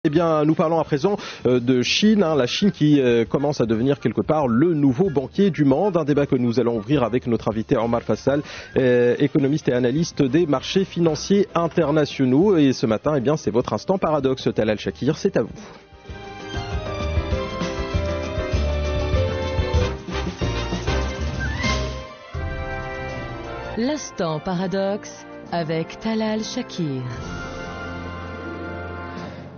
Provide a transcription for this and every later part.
Eh bien, nous parlons à présent de Chine, la Chine qui commence à devenir quelque part le nouveau banquier du monde. Un débat que nous allons ouvrir avec notre invité Omar Fassal, économiste et analyste des marchés financiers internationaux. Et ce matin, eh bien, c'est votre instant paradoxe, Talal Shakir, c'est à vous. L'instant paradoxe avec Talal Shakir.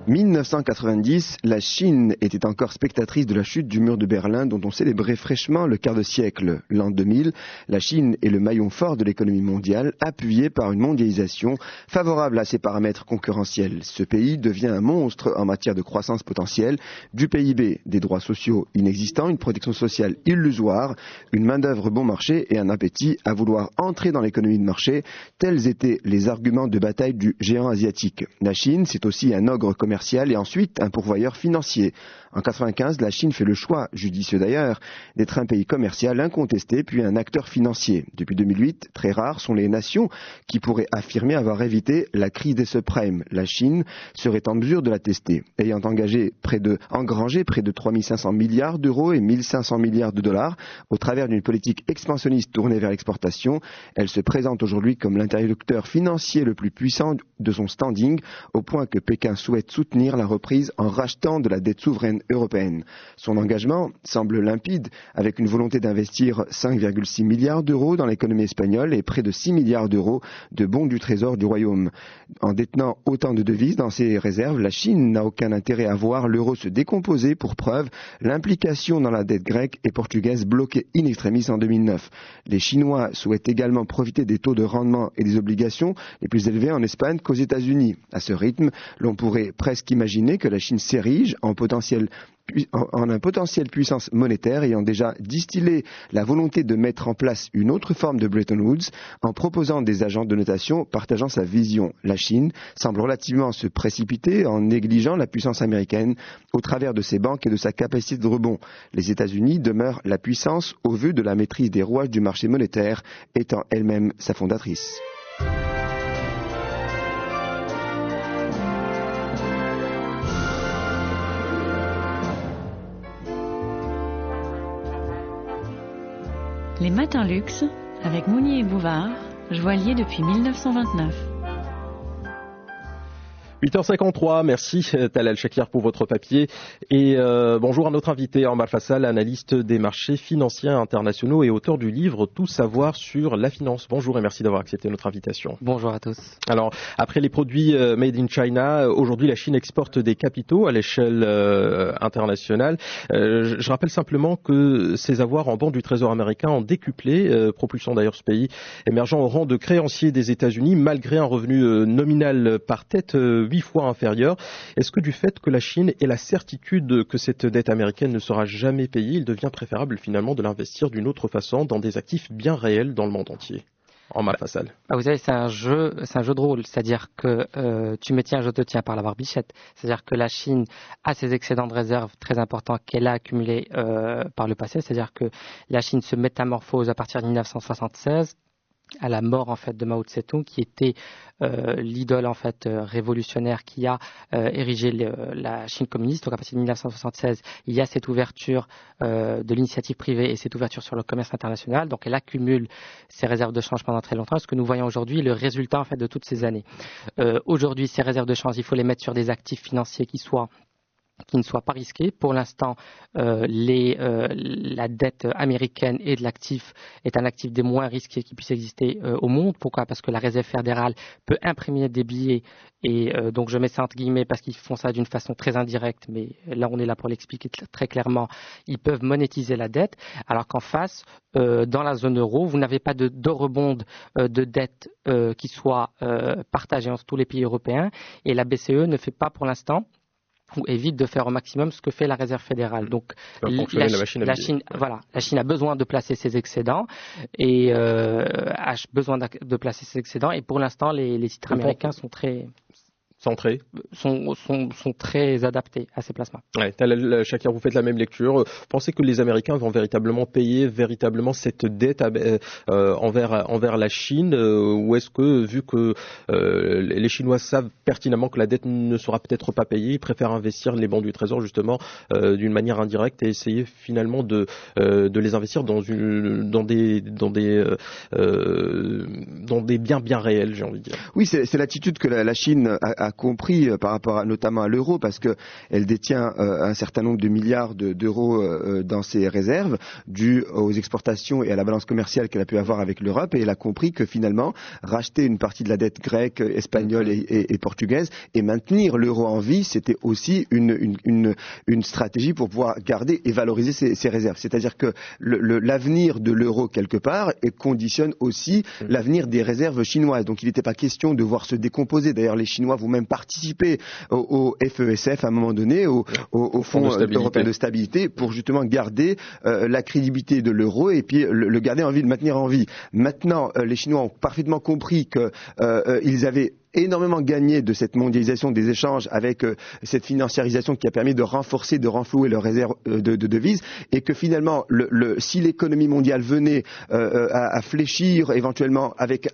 1990, la Chine était encore spectatrice de la chute du mur de Berlin dont on célébrait fraîchement le quart de siècle. L'an 2000, la Chine est le maillon fort de l'économie mondiale, appuyé par une mondialisation favorable à ses paramètres concurrentiels. Ce pays devient un monstre en matière de croissance potentielle, du PIB, des droits sociaux inexistants, une protection sociale illusoire, une main-d'œuvre bon marché et un appétit à vouloir entrer dans l'économie de marché. Tels étaient les arguments de bataille du géant asiatique. La Chine, c'est aussi un ogre commercial et ensuite un pourvoyeur financier. En 1995, la Chine fait le choix, judicieux d'ailleurs, d'être un pays commercial incontesté puis un acteur financier. Depuis 2008, très rares sont les nations qui pourraient affirmer avoir évité la crise des subprimes. La Chine serait en mesure de la tester. Ayant engrangé près de 3 500 milliards d'euros et 1 500 milliards de dollars au travers d'une politique expansionniste tournée vers l'exportation, elle se présente aujourd'hui comme l'interlocuteur financier le plus puissant de son standing, au point que Pékin souhaite soutenir la reprise en rachetant de la dette souveraine européenne. Son engagement semble limpide, avec une volonté d'investir 5,6 milliards d'euros dans l'économie espagnole et près de 6 milliards d'euros de bons du trésor du royaume. En détenant autant de devises dans ses réserves, la Chine n'a aucun intérêt à voir l'euro se décomposer, pour preuve l'implication dans la dette grecque et portugaise bloquée in extremis en 2009. Les Chinois souhaitent également profiter des taux de rendement et des obligations les plus élevés en Espagne qu'aux États-Unis. À ce rythme, l'on pourrait presque imaginer que la Chine s'érige en un potentiel puissance monétaire, ayant déjà distillé la volonté de mettre en place une autre forme de Bretton Woods en proposant des agents de notation partageant sa vision. La Chine semble relativement se précipiter en négligeant la puissance américaine au travers de ses banques et de sa capacité de rebond. Les États-Unis demeurent la puissance au vu de la maîtrise des rouages du marché monétaire, étant elle-même sa fondatrice. Les matins luxe avec Mounier et Bouvard, joaillier depuis 1929. 8h53, merci Talal Shakir pour votre papier et bonjour à notre invité Omar Fassal, analyste des marchés financiers internationaux et auteur du livre Tout savoir sur la finance. Bonjour et merci d'avoir accepté notre invitation. Bonjour à tous. Alors, après les produits made in China, aujourd'hui la Chine exporte des capitaux à l'échelle internationale. Je rappelle simplement que ses avoirs en bons du Trésor américain ont décuplé, propulsant d'ailleurs ce pays émergent au rang de créancier des États-Unis malgré un revenu nominal par tête 8 fois inférieur. Est-ce que du fait que la Chine ait la certitude que cette dette américaine ne sera jamais payée, il devient préférable finalement de l'investir d'une autre façon dans des actifs bien réels dans le monde entier? Omar Fassal. Vous savez, c'est un jeu de rôle, c'est-à-dire que tu me tiens, je te tiens par la barbichette. C'est-à-dire que la Chine a ses excédents de réserve très importants qu'elle a accumulés par le passé, c'est-à-dire que la Chine se métamorphose à partir de 1976. À la mort en fait de Mao Tse-tung, qui était l'idole en fait révolutionnaire qui a érigé la Chine communiste. Donc à partir de 1976, il y a cette ouverture de l'initiative privée et cette ouverture sur le commerce international. Donc elle accumule ses réserves de change pendant très longtemps. Ce que nous voyons aujourd'hui est le résultat en fait de toutes ces années. Aujourd'hui, ces réserves de change, il faut les mettre sur des actifs financiers qui ne soient pas risqués. Pour l'instant, la dette américaine et de l'actif est un actif des moins risqués qui puisse exister au monde. Pourquoi? Parce que la Réserve fédérale peut imprimer des billets et donc je mets ça entre guillemets parce qu'ils font ça d'une façon très indirecte, mais là on est là pour l'expliquer très clairement. Ils peuvent monétiser la dette, alors qu'en face, dans la zone euro, vous n'avez pas de rebond de dette qui soit partagé entre tous les pays européens, et la BCE ne fait pas pour l'instant ou évite de faire au maximum ce que fait la Réserve fédérale. Donc la Chine a besoin de placer ses excédents et a besoin de placer ses excédents, et pour l'instant les titres américains sont très sont très adaptés à ces placements. Ouais, Talal Shakir, vous faites la même lecture. Vous pensez que les Américains vont véritablement payer cette dette envers la Chine, ou est-ce que, vu que les Chinois savent pertinemment que la dette ne sera peut-être pas payée, ils préfèrent investir les bons du Trésor justement d'une manière indirecte et essayer finalement de les investir dans des biens bien réels, j'ai envie de dire. Oui, c'est l'attitude que la Chine a compris par rapport notamment à l'euro, parce que elle détient un certain nombre de milliards d'euros dans ses réserves, dû aux exportations et à la balance commerciale qu'elle a pu avoir avec l'Europe, et elle a compris que finalement, racheter une partie de la dette grecque, espagnole et portugaise et maintenir l'euro en vie, c'était aussi une stratégie pour pouvoir garder et valoriser ses réserves. C'est-à-dire que l'avenir de l'euro, quelque part, conditionne aussi l'avenir des réserves chinoises. Donc il n'était pas question de voir se décomposer. D'ailleurs, les Chinois vont même participer au FESF à un moment donné, au Fonds européen de stabilité, pour justement garder la crédibilité de l'euro et puis le garder en vie, le maintenir en vie. Maintenant, les Chinois ont parfaitement compris qu'ils avaient énormément gagné de cette mondialisation des échanges avec cette financiarisation qui a permis de renforcer, de renflouer leurs réserves de devises, et que finalement, si l'économie mondiale venait à fléchir éventuellement avec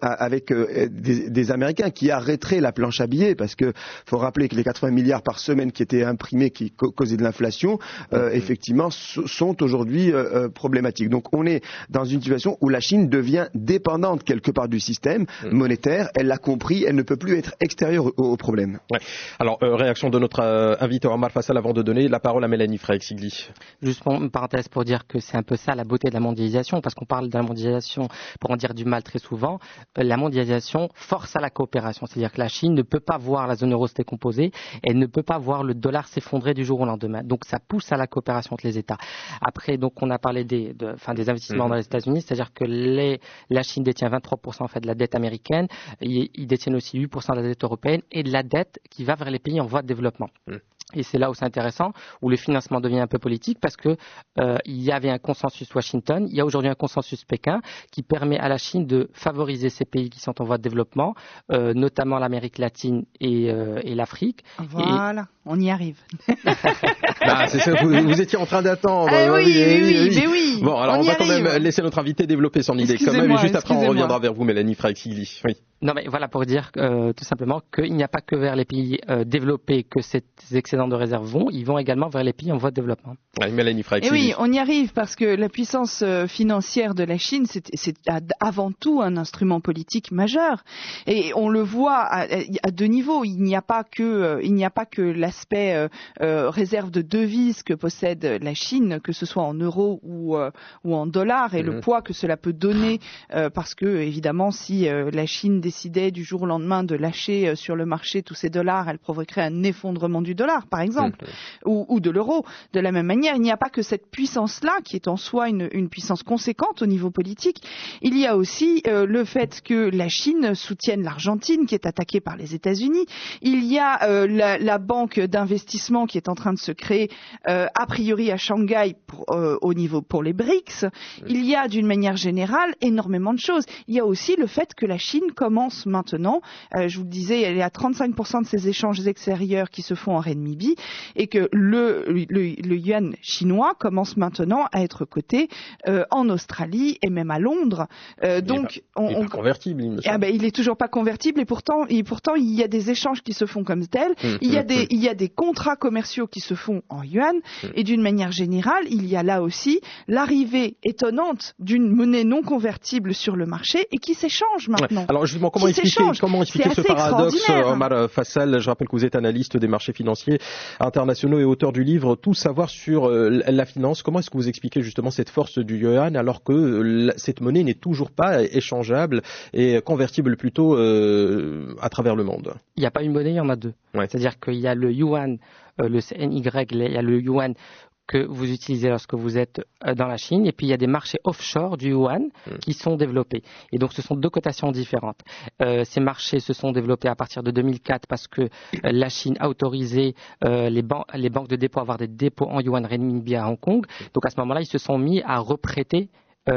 des Américains qui arrêteraient la planche à billets, parce que faut rappeler que les 80 milliards par semaine qui étaient imprimés, qui causaient de l'inflation, effectivement, sont aujourd'hui problématiques. Donc on est dans une situation où la Chine devient dépendante quelque part du système monétaire. Elle l'a compris, elle ne peut plus être extérieure au problème. Ouais. Alors, réaction de notre invité Omar Fassal avant de donner la parole à Mélanie Frey-Sigli. Juste une parenthèse pour dire que c'est un peu ça la beauté de la mondialisation, parce qu'on parle de la mondialisation pour en dire du mal très souvent. La mondialisation force à la coopération, c'est-à-dire que la Chine ne peut pas voir la zone euro se décomposer, elle ne peut pas voir le dollar s'effondrer du jour au lendemain. Donc ça pousse à la coopération entre les États. Après, donc on a parlé des investissements dans les États-Unis, c'est-à-dire que la Chine détient 23% en fait de la dette américaine, ils détiennent aussi 8% de la dette européenne et de la dette qui va vers les pays en voie de développement. Et c'est là où c'est intéressant, où le financement devient un peu politique, parce que il y avait un consensus Washington, il y a aujourd'hui un consensus Pékin qui permet à la Chine de favoriser ces pays qui sont en voie de développement, notamment l'Amérique latine et l'Afrique. Voilà, on y arrive. C'est ça, vous étiez en train d'attendre. Oui. Bon, alors on va quand même laisser notre invité développer son idée quand même, et juste après on reviendra vers vous, Mélanie Frey-Sigli. Oui. Non, mais voilà, pour dire tout simplement qu'il n'y a pas que vers les pays développés que ces excédents de réserve vont, ils vont également vers les pays en voie de développement. Mélanie Frey-Sigli. Et oui, on y arrive, parce que la puissance financière de la Chine, c'est avant tout un instrument politique majeur. Et on le voit à deux niveaux. Il n'y a pas que l'aspect réserve de devises que possède la Chine, que ce soit en euros ou en dollars, et le poids que cela peut donner, parce que évidemment, si la Chine décidait du jour au lendemain de lâcher sur le marché tous ces dollars, elle provoquerait un effondrement du dollar, par exemple, ou de l'euro. De la même manière, il n'y a pas que cette puissance-là, qui est en soi une puissance conséquente au niveau politique. Il y a aussi le fait que la Chine soutienne l'Argentine, qui est attaquée par les États-Unis. Il y a la banque d'investissement qui est en train de se créer, a priori à Shanghai, pour les BRICS. Il y a, d'une manière générale, énormément de choses. Il y a aussi le fait que la Chine commence maintenant, je vous le disais, elle est à 35% de ses échanges extérieurs qui se font en renminbi, et que le yuan chinois commence maintenant à être coté en Australie et même à Londres. Donc, il n'est pas convertible, il me semble. Il est toujours pas convertible, et pourtant il y a des échanges qui se font comme tels. Il y a des contrats commerciaux qui se font en yuan, et d'une manière générale, il y a là aussi l'arrivée étonnante d'une monnaie non convertible sur le marché et qui s'échange maintenant. Alors justement, comment expliquer ce paradoxe, Omar Fassal? Je rappelle que vous êtes analyste des marchés financiers internationaux et auteur du livre Tout savoir sur la finance. Comment est-ce que vous expliquez justement cette force du yuan, alors que cette monnaie n'est toujours pas échangeable et convertible plutôt à travers le monde? Il n'y a pas une monnaie, il y en a deux. Ouais. C'est-à-dire qu'il y a le yuan, le CNY, il y a le yuan que vous utilisez lorsque vous êtes dans la Chine, et puis il y a des marchés offshore du yuan qui sont développés. Et donc ce sont deux cotations différentes. Ces marchés se sont développés à partir de 2004 parce que la Chine a autorisé les banques de dépôt à avoir des dépôts en yuan renminbi à Hong Kong. Donc à ce moment-là, ils se sont mis à reprêter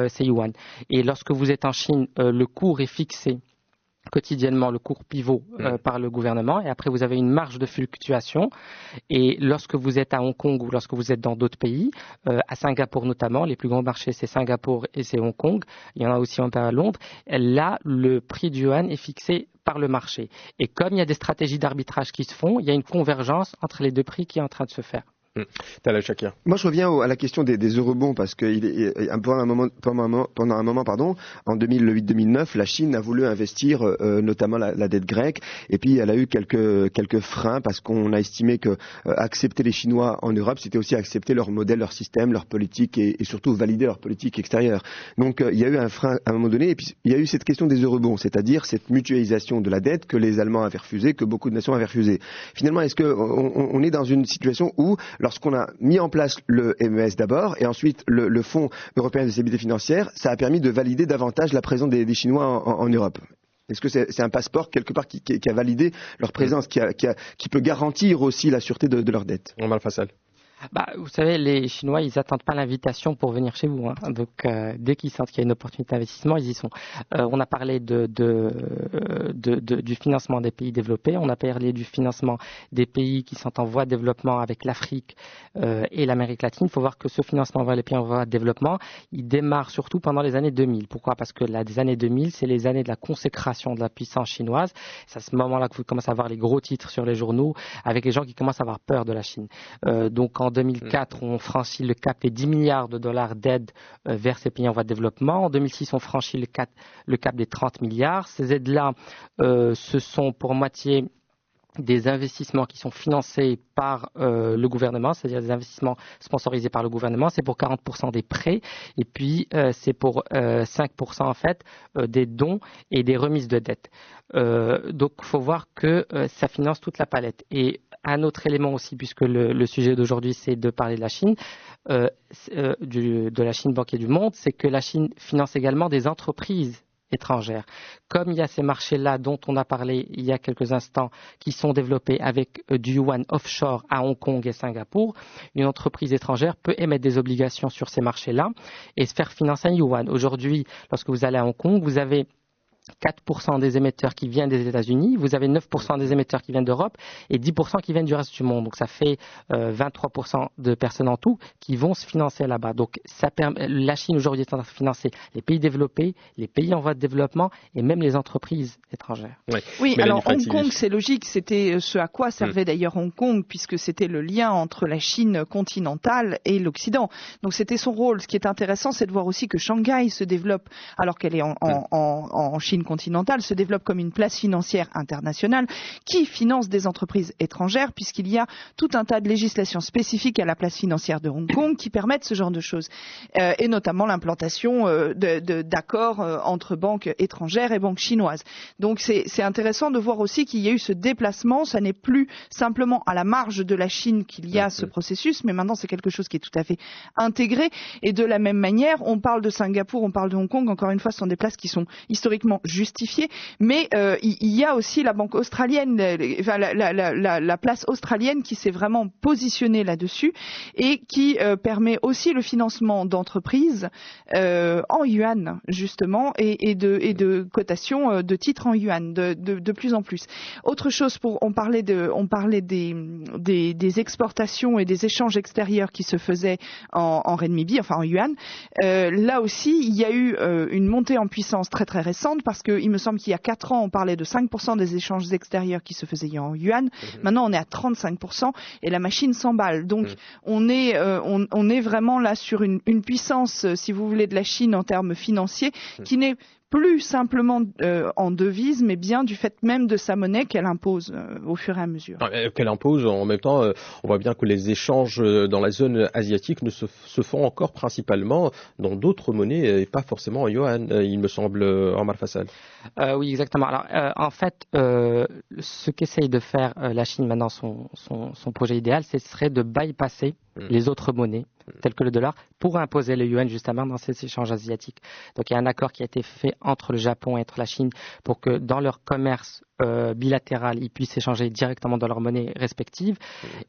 ces yuan. Et lorsque vous êtes en Chine, le cours est fixé quotidiennement le cours pivot par le gouvernement, et après vous avez une marge de fluctuation, et lorsque vous êtes à Hong Kong ou lorsque vous êtes dans d'autres pays, à Singapour notamment, les plus grands marchés c'est Singapour et c'est Hong Kong, il y en a aussi un peu à Londres, là le prix du yuan est fixé par le marché, et comme il y a des stratégies d'arbitrage qui se font, il y a une convergence entre les deux prix qui est en train de se faire. Talal Shakir. Moi, je reviens à la question des eurobonds parce que pendant un moment, en 2008-2009, la Chine a voulu investir notamment la dette grecque, et puis elle a eu quelques freins parce qu'on a estimé que accepter les Chinois en Europe, c'était aussi accepter leur modèle, leur système, leur politique et surtout valider leur politique extérieure. Donc il y a eu un frein à un moment donné, et puis il y a eu cette question des eurobonds, c'est-à-dire cette mutualisation de la dette que les Allemands avaient refusée, que beaucoup de nations avaient refusée. Finalement, est-ce qu'on est dans une situation où lorsqu'on a mis en place le MES d'abord et ensuite le Fonds européen de stabilité financière, ça a permis de valider davantage la présence des Chinois en Europe? Est-ce que c'est un passeport quelque part qui a validé leur présence, qui peut garantir aussi la sûreté de leur dette? Omar Fassal. Vous savez, les Chinois, ils n'attendent pas l'invitation pour venir chez vous. Donc, dès qu'ils sentent qu'il y a une opportunité d'investissement, ils y sont. On a parlé du financement des pays développés. On a parlé du financement des pays qui sont en voie de développement avec l'Afrique et l'Amérique latine. Il faut voir que ce financement vers les pays en voie de développement, il démarre surtout pendant les années 2000. Pourquoi? Parce que les années 2000, c'est les années de la consécration de la puissance chinoise. C'est à ce moment-là que vous commencez à voir les gros titres sur les journaux avec les gens qui commencent à avoir peur de la Chine. Donc, en 2004, on franchit le cap des 10 milliards de dollars d'aide vers ces pays en voie de développement. En 2006, on franchit le cap des 30 milliards. Ces aides-là, ce sont pour moitié des investissements qui sont financés par le gouvernement, c'est-à-dire des investissements sponsorisés par le gouvernement. C'est pour 40% des prêts, et puis c'est pour 5% en fait des dons et des remises de dette. Donc il faut voir que ça finance toute la palette. Et un autre élément aussi, puisque le sujet d'aujourd'hui c'est de parler de la Chine, de la Chine banquier du monde, c'est que la Chine finance également des entreprises étrangères. Comme il y a ces marchés-là dont on a parlé il y a quelques instants, qui sont développés avec du yuan offshore à Hong Kong et Singapour, une entreprise étrangère peut émettre des obligations sur ces marchés-là et se faire financer en yuan. Aujourd'hui, lorsque vous allez à Hong Kong, vous avez 4% des émetteurs qui viennent des États-Unis, vous avez 9% des émetteurs qui viennent d'Europe et 10% qui viennent du reste du monde. Donc ça fait 23% de personnes en tout qui vont se financer là-bas. Donc la Chine aujourd'hui est en train de financer les pays développés, les pays en voie de développement et même les entreprises étrangères. Oui, alors Hong Kong, c'est logique, c'était ce à quoi servait d'ailleurs Hong Kong, puisque c'était le lien entre la Chine continentale et l'Occident. Donc c'était son rôle. Ce qui est intéressant, c'est de voir aussi que Shanghai se développe, alors qu'elle est en Chine continentale, se développe comme une place financière internationale qui finance des entreprises étrangères, puisqu'il y a tout un tas de législations spécifiques à la place financière de Hong Kong qui permettent ce genre de choses, et notamment l'implantation d'accords entre banques étrangères et banques chinoises. Donc c'est intéressant de voir aussi qu'il y a eu ce déplacement. Ça n'est plus simplement à la marge de la Chine qu'il y a ce processus, mais maintenant c'est quelque chose qui est tout à fait intégré. Et de la même manière, on parle de Singapour, on parle de Hong Kong, encore une fois, ce sont des places qui sont historiquement justifiées, mais il y a aussi la banque australienne, la place australienne qui s'est vraiment positionnée là-dessus et qui permet aussi le financement d'entreprises en yuan justement et de cotation de titres en yuan de plus en plus. Autre chose, on parlait des exportations et des échanges extérieurs qui se faisaient en renminbi, enfin en yuan. Là aussi, il y a eu une montée en puissance très très récente, parce qu'il me semble qu'il y a 4 ans, on parlait de 5% des échanges extérieurs qui se faisaient en yuan. Maintenant, on est à 35% et la machine s'emballe. Donc, on est vraiment là sur une puissance, si vous voulez, de la Chine en termes financiers, qui n'est plus simplement en devise, mais bien du fait même de sa monnaie qu'elle impose au fur et à mesure. Qu'elle impose, en même temps, on voit bien que les échanges dans la zone asiatique se font encore principalement dans d'autres monnaies et pas forcément en yuan, il me semble, Omar Fassal. Oui, exactement. Alors, en fait, ce qu'essaye de faire la Chine maintenant, son projet idéal, ce serait de bypasser les autres monnaies tel que le dollar, pour imposer le yuan justement dans ces échanges asiatiques. Donc il y a un accord qui a été fait entre le Japon et entre la Chine pour que dans leur commerce bilatéral, ils puissent échanger directement dans leur monnaie respective.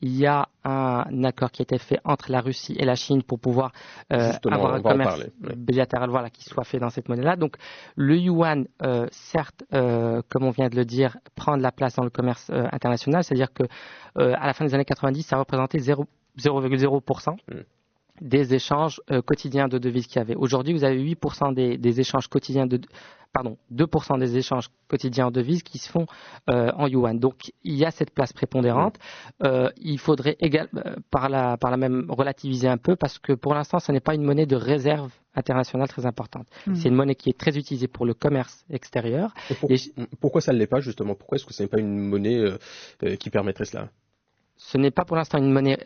Il y a un accord qui a été fait entre la Russie et la Chine pour pouvoir avoir un commerce bilatéral qui soit fait dans cette monnaie-là. Donc le yuan, certes, comme on vient de le dire, prend de la place dans le commerce international, c'est-à-dire que à la fin des années 90, ça représentait 0,0% des échanges quotidiens de devises qu'il y avait. Aujourd'hui, vous avez 8% des échanges quotidiens 2% des échanges quotidiens en devises qui se font en yuan. Donc, il y a cette place prépondérante. Il faudrait par la même relativiser un peu parce que pour l'instant, ce n'est pas une monnaie de réserve internationale très importante. C'est une monnaie qui est très utilisée pour le commerce extérieur. Pourquoi ça ne l'est pas, justement? Pourquoi est-ce que ce n'est pas une monnaie qui permettrait cela? Ce n'est pas pour l'instant une monnaie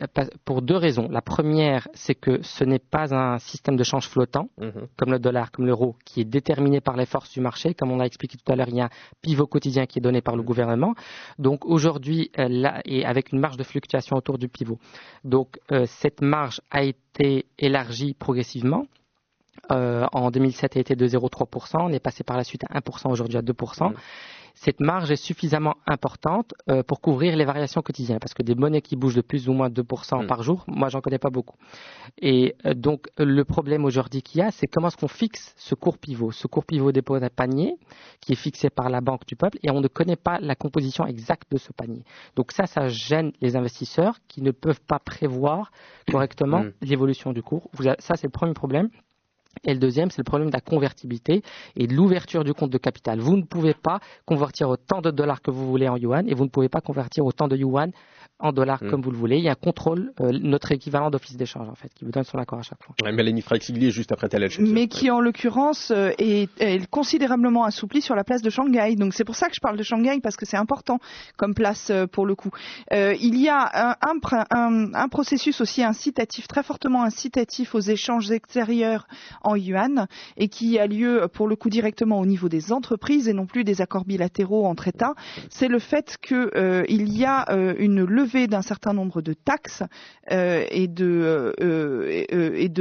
pour deux raisons. La première, c'est que ce n'est pas un système de change flottant, comme le dollar, comme l'euro, qui est déterminé par les forces du marché. Comme on l'a expliqué tout à l'heure, il y a un pivot quotidien qui est donné par le gouvernement. Donc aujourd'hui, là, et avec une marge de fluctuation autour du pivot. Donc cette marge a été élargie progressivement. En 2007, elle était de 0,3%. On est passé par la suite à 1%, aujourd'hui à 2%. Cette marge est suffisamment importante pour couvrir les variations quotidiennes, parce que des monnaies qui bougent de plus ou moins 2% par jour, moi, j'en connais pas beaucoup. Et donc, le problème aujourd'hui qu'il y a, c'est comment est-ce qu'on fixe ce cours pivot. Ce cours pivot dépose un panier qui est fixé par la Banque du Peuple et on ne connaît pas la composition exacte de ce panier. Donc ça gêne les investisseurs qui ne peuvent pas prévoir correctement l'évolution du cours. Ça, c'est le premier problème. Et le deuxième, c'est le problème de la convertibilité et de l'ouverture du compte de capital. Vous ne pouvez pas convertir autant de dollars que vous voulez en yuan et vous ne pouvez pas convertir autant de yuan en dollars comme vous le voulez. Il y a un contrôle, notre équivalent d'office d'échange en fait, qui vous donne son accord à chaque fois. Mélanie Freixigli, juste après Talal. Mais qui en l'occurrence est considérablement assoupli sur la place de Shanghai. Donc c'est pour ça que je parle de Shanghai parce que c'est important comme place pour le coup. Il y a un processus aussi incitatif, très fortement incitatif aux échanges extérieurs en yuan et qui a lieu pour le coup directement au niveau des entreprises et non plus des accords bilatéraux entre États. C'est le fait qu'il y a une levée d'un certain nombre de taxes et de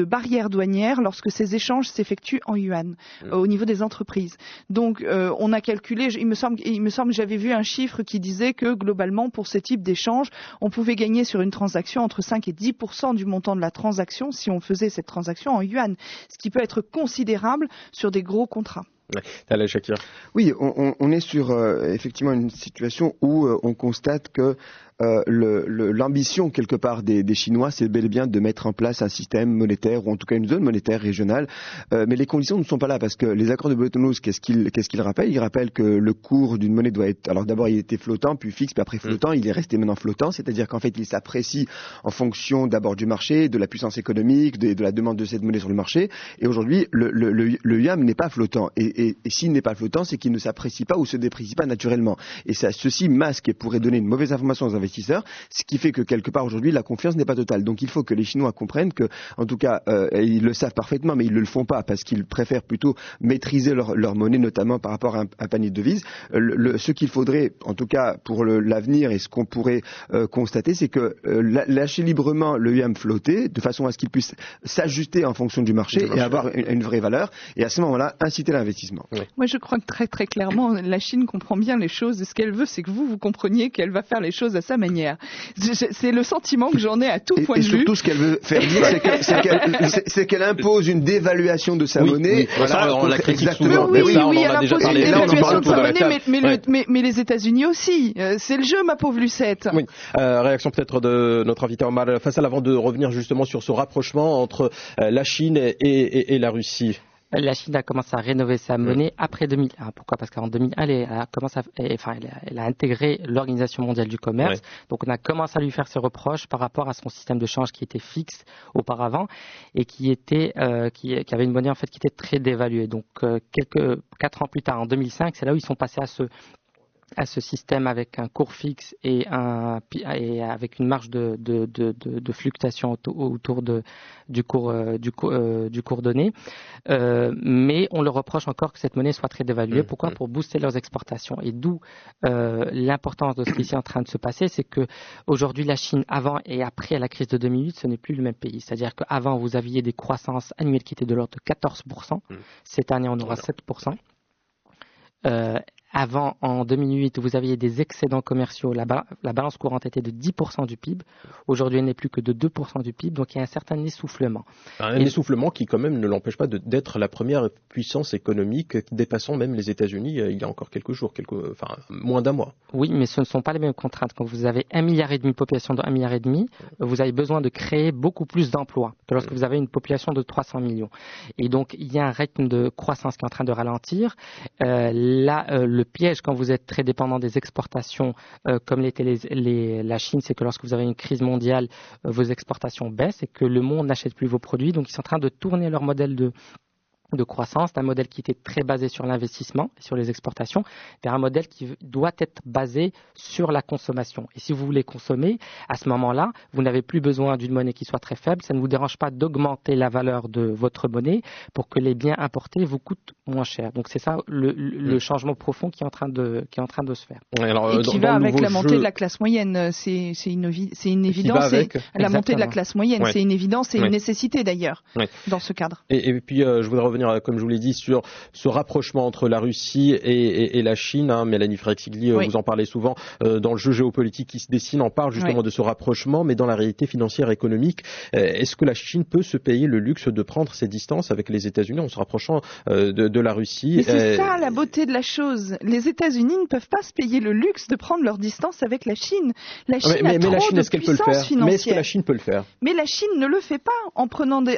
barrières douanières lorsque ces échanges s'effectuent en yuan au niveau des entreprises. Donc on a calculé, il me semble que j'avais vu un chiffre qui disait que globalement pour ce type d'échange, on pouvait gagner sur une transaction entre 5 et 10% du montant de la transaction si on faisait cette transaction en yuan, ce qui peut être considérable sur des gros contrats. Talal Shakir. Oui, on est sur effectivement une situation où on constate que l'ambition quelque part des Chinois, c'est bel et bien de mettre en place un système monétaire ou en tout cas une zone monétaire régionale. Mais les conditions ne sont pas là parce que les accords de Bretton Woods, qu'est-ce qu'ils rappellent? Ils rappellent que le cours d'une monnaie doit être, alors d'abord il était flottant, puis fixe, puis après flottant. Il est resté maintenant flottant, c'est-à-dire qu'en fait il s'apprécie en fonction d'abord du marché, de la puissance économique, de la demande de cette monnaie sur le marché. Et aujourd'hui le yuan n'est pas flottant. Et s'il n'est pas flottant, c'est qu'il ne s'apprécie pas ou se déprécie pas naturellement. Et ceci masque et pourrait donner une mauvaise information aux investisseurs, ce qui fait que quelque part aujourd'hui la confiance n'est pas totale. Donc il faut que les Chinois comprennent que, en tout cas, ils le savent parfaitement, mais ils ne le font pas parce qu'ils préfèrent plutôt maîtriser leur monnaie, notamment par rapport à un panier de devises. Ce qu'il faudrait, en tout cas pour l'avenir et ce qu'on pourrait constater, c'est que lâcher librement le yuan flotter de façon à ce qu'il puisse s'ajuster en fonction du marché et avoir une vraie valeur. Et à ce moment-là, inciter l'investissement. Oui. Moi, je crois que très très clairement, la Chine comprend bien les choses. Et ce qu'elle veut, c'est que vous compreniez qu'elle va faire les choses à sa manière. C'est le sentiment que j'en ai à tout point de vue. Et surtout, ce qu'elle veut faire dire, c'est qu'elle impose une dévaluation de sa monnaie. Oui, voilà, on la critique souvent. Oui, elle impose une dévaluation de sa monnaie, mais les États-Unis aussi. C'est le jeu, ma pauvre Lucette. Oui. Réaction peut-être de notre invité Omar Fassal avant de revenir justement sur ce rapprochement entre la Chine et la Russie. La Chine a commencé à rénover sa monnaie après 2001. Pourquoi? Parce qu'en 2001, elle a intégré l'Organisation mondiale du commerce. Donc, on a commencé à lui faire ses reproches par rapport à son système de change qui était fixe auparavant et qui avait une monnaie en fait qui était très dévaluée. Donc, 4 ans plus tard, en 2005, c'est là où ils sont passés à ce à ce système avec un cours fixe et avec une marge de fluctuation autour du cours donné. Mais on leur reproche encore que cette monnaie soit très dévaluée. Pourquoi ? Pour booster leurs exportations. Et d'où l'importance de ce qui est en train de se passer, c'est que aujourd'hui la Chine, avant et après la crise de 2008, ce n'est plus le même pays. C'est-à-dire qu'avant, vous aviez des croissances annuelles qui étaient de l'ordre de 14%. Cette année, on aura 7%. Avant, en 2008, vous aviez des excédents commerciaux. La balance courante était de 10% du PIB. Aujourd'hui, elle n'est plus que de 2% du PIB. Donc, il y a un certain essoufflement. Essoufflement qui, quand même, ne l'empêche pas d'être la première puissance économique, dépassant même les États-Unis il y a encore quelques jours, moins d'un mois. Oui, mais ce ne sont pas les mêmes contraintes. Quand vous avez 1,5 milliard de population de 1,5 milliard, vous avez besoin de créer beaucoup plus d'emplois que lorsque vous avez une population de 300 millions. Et donc, il y a un rythme de croissance qui est en train de ralentir. Le piège quand vous êtes très dépendant des exportations, comme l'était la Chine, c'est que lorsque vous avez une crise mondiale, vos exportations baissent et que le monde n'achète plus vos produits. Donc, ils sont en train de tourner leur modèle de croissance, d'un modèle qui était très basé sur l'investissement et sur les exportations, vers un modèle qui doit être basé sur la consommation. Et si vous voulez consommer, à ce moment-là, vous n'avez plus besoin d'une monnaie qui soit très faible. Ça ne vous dérange pas d'augmenter la valeur de votre monnaie pour que les biens importés vous coûtent moins cher. Donc c'est ça le changement profond qui est en train de se faire. Alors, et qui va avec la montée de la classe moyenne. C'est une évidence. La montée de la classe moyenne, c'est une évidence et une nécessité d'ailleurs dans ce cadre. Et puis je voudrais revenir, comme je vous l'ai dit, sur ce rapprochement entre la Russie et la Chine. Mélanie Freixigli, vous en parlez souvent dans le jeu géopolitique qui se dessine. On parle justement de ce rapprochement, mais dans la réalité financière et économique, est-ce que la Chine peut se payer le luxe de prendre ses distances avec les États-Unis en se rapprochant de la Russie? Mais c'est ça la beauté de la chose. Les États-Unis ne peuvent pas se payer le luxe de prendre leur distance avec la Chine. La Chine a trop de puissance financière. Mais est-ce que la Chine peut le faire? Mais la Chine ne le fait pas en prenant les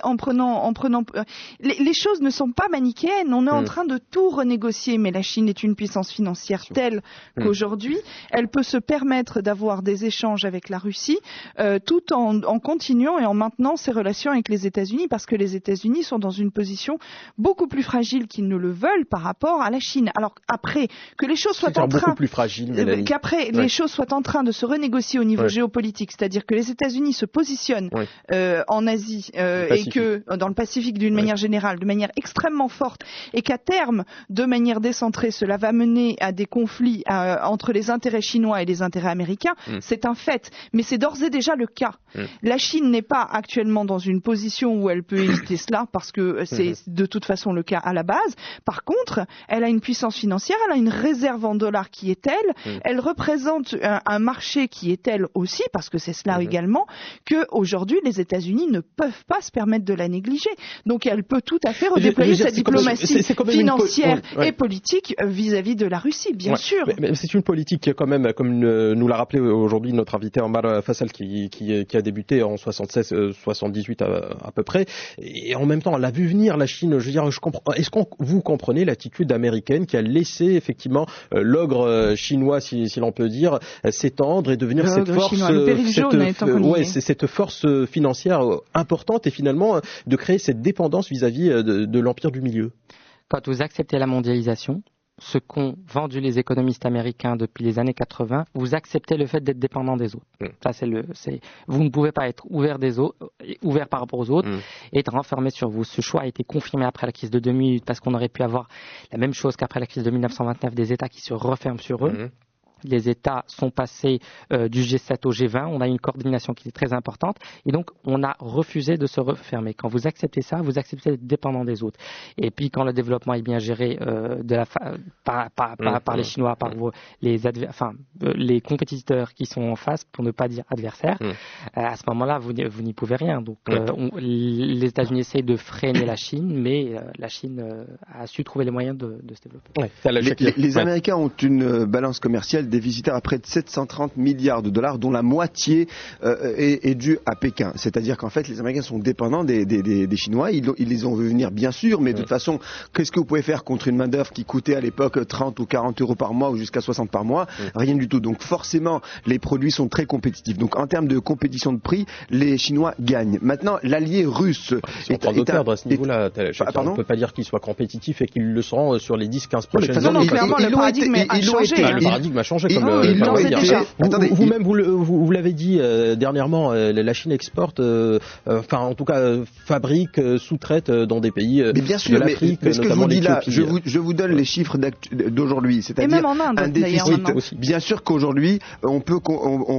choses ne sont pas manichéennes. On est en train de tout renégocier, mais la Chine est une puissance financière telle qu'aujourd'hui, elle peut se permettre d'avoir des échanges avec la Russie tout en continuant et en maintenant ses relations avec les États-Unis, parce que les États-Unis sont dans une position beaucoup plus fragile qu'ils ne le veulent par rapport à la Chine. Alors après que les choses soient les choses soient en train de se renégocier au niveau géopolitique, c'est-à-dire que les États-Unis se positionnent en Asie et que dans le Pacifique d'une manière générale, de manière extrêmement forte, et qu'à terme, de manière décentrée, cela va mener à des conflits entre les intérêts chinois et les intérêts américains, c'est un fait. Mais c'est d'ores et déjà le cas. La Chine n'est pas actuellement dans une position où elle peut éviter cela, parce que c'est de toute façon le cas à la base. Par contre, elle a une puissance financière, elle a une réserve en dollars qui est telle, elle représente un marché qui est tel aussi, parce que c'est cela également, qu'aujourd'hui les États-Unis ne peuvent pas se permettre de la négliger. Donc elle peut tout à fait redéployer sa diplomatie financière et politique vis-à-vis de la Russie, bien sûr. Mais c'est une politique qui est quand même, comme nous l'a rappelé aujourd'hui notre invité Omar Fassal, qui a débuté en 76-78 à peu près, et en même temps elle a vu venir la Chine. Je veux dire, est-ce que vous comprenez l'attitude américaine qui a laissé effectivement l'ogre chinois, si l'on peut dire, s'étendre et devenir cette force financière importante, et finalement de créer cette dépendance vis-à-vis de l'empire du milieu? Quand vous acceptez la mondialisation, ce qu'ont vendu les économistes américains depuis les années 80, vous acceptez le fait d'être dépendant des autres. Ça, vous ne pouvez pas être ouvert par rapport aux autres et être renfermé sur vous. Ce choix a été confirmé après la crise de 2008, parce qu'on aurait pu avoir la même chose qu'après la crise de 1929, des États qui se referment sur eux. Les États sont passés du G7 au G20, on a une coordination qui est très importante, et donc on a refusé de se refermer. Quand vous acceptez ça, vous acceptez d'être dépendant des autres. Et puis quand le développement est bien géré par les Chinois, par les compétiteurs qui sont en face, pour ne pas dire adversaires, à ce moment-là, vous n'y pouvez rien. Donc les États-Unis essayent de freiner la Chine, mais la Chine a su trouver les moyens de se développer. Les Américains ont une balance commerciale déficitaire à près de 730 milliards de dollars, dont la moitié est due à Pékin. C'est-à-dire qu'en fait, les Américains sont dépendants des Chinois. Ils les ont vu venir, bien sûr, mais de toute façon, qu'est-ce que vous pouvez faire contre une main-d'œuvre qui coûtait à l'époque 30 ou 40 euros par mois ou jusqu'à 60 par mois? Rien du tout. Donc forcément, les produits sont très compétitifs. Donc en termes de compétition de prix, les Chinois gagnent. Maintenant, l'allié russe est en train de perdre à ce niveau-là. On ne peut pas dire qu'ils soient compétitifs et qu'ils le seront sur les 10-15 prochaines années. Clairement, le paradigme a changé. Le paradigme a changé, comme le déjà. Vous-même, vous l'avez dit dernièrement, la Chine exporte, enfin en tout cas fabrique, sous-traite dans des pays de l'Afrique, mais ce que je vous dis là, l'Éthiopie. je vous donne les chiffres d'aujourd'hui, c'est-à-dire et même en Inde, un déficit. Bien sûr qu'aujourd'hui, on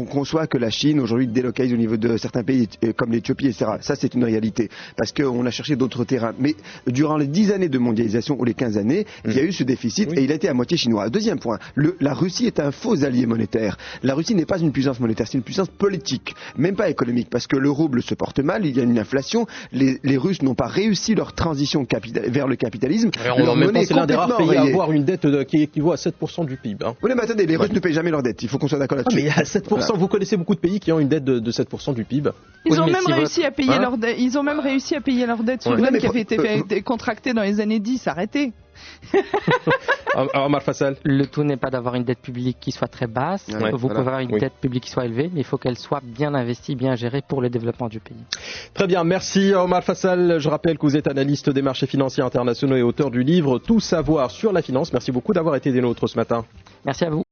conçoit que la Chine aujourd'hui délocalise au niveau de certains pays comme l'Éthiopie, etc. Ça, c'est une réalité parce qu'on a cherché d'autres terrains. Mais durant les 10 années de mondialisation ou les 15 années, il y a eu ce déficit et il a été à moitié chinois. Deuxième point, la Russie est un faux allié monétaire. La Russie n'est pas une puissance monétaire, c'est une puissance politique, même pas économique, parce que le rouble se porte mal, il y a une inflation, les Russes n'ont pas réussi leur transition vers le capitalisme. En même temps, c'est l'un des rares pays à avoir une dette qui équivaut à 7% du PIB. Oui, mais attendez, les Russes ne payent jamais leur dette, il faut qu'on soit d'accord là-dessus. Mais à 7%, voilà. Vous connaissez beaucoup de pays qui ont une dette de 7% du PIB. Ils ont même réussi à payer leur dette. Ils ont même réussi à payer leur dette souveraine qui avait été contractée dans les années 10. Arrêtez. Omar Fassal. Le tout n'est pas d'avoir une dette publique qui soit très basse. Vous pouvez avoir une dette publique qui soit élevée, mais il faut qu'elle soit bien investie, bien gérée pour le développement du pays. Très bien, merci Omar Fassal. Je rappelle que vous êtes analyste des marchés financiers internationaux et auteur du livre Tout savoir sur la finance. Merci beaucoup d'avoir été des nôtres ce matin. Merci à vous.